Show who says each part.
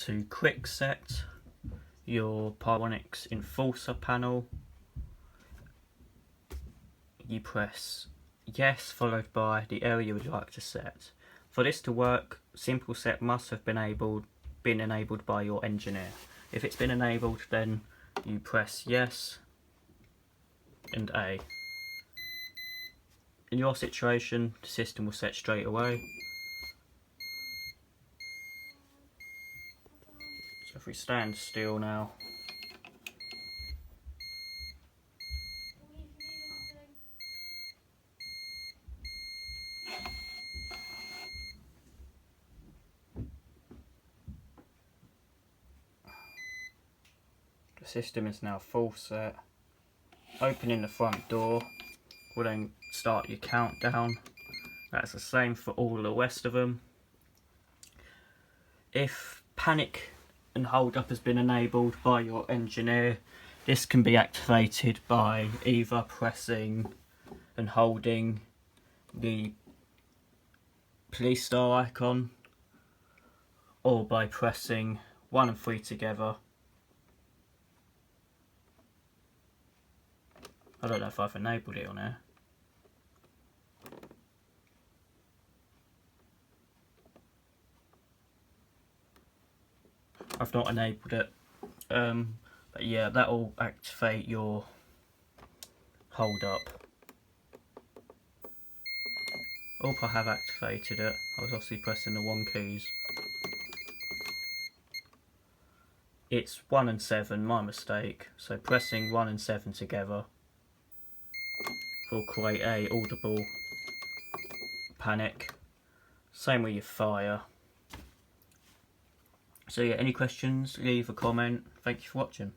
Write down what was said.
Speaker 1: to quick set your Pyronix enforcer panel, you press yes followed by the area you would like to set. For this to work, simple set must have been enabled by your engineer. If it's been enabled, then you press yes and A. In your situation, the system will set straight away. So if we stand still now, the system is now full set. Opening the front door will then start your countdown. That's the same for all the rest of them. If panic and hold up has been enabled by your engineer, this can be activated by either pressing and holding the police star icon, or by pressing 1 and 3 together. I don't know if I've enabled it on there. I've not enabled it, but yeah, that will activate your hold up. Oh, I have activated it. I was obviously pressing the wrong keys. It's 1 and 7, my mistake. So pressing 1 and 7 together will create a audible panic. Same with your fire. So yeah, any questions, leave a comment. Thank you for watching.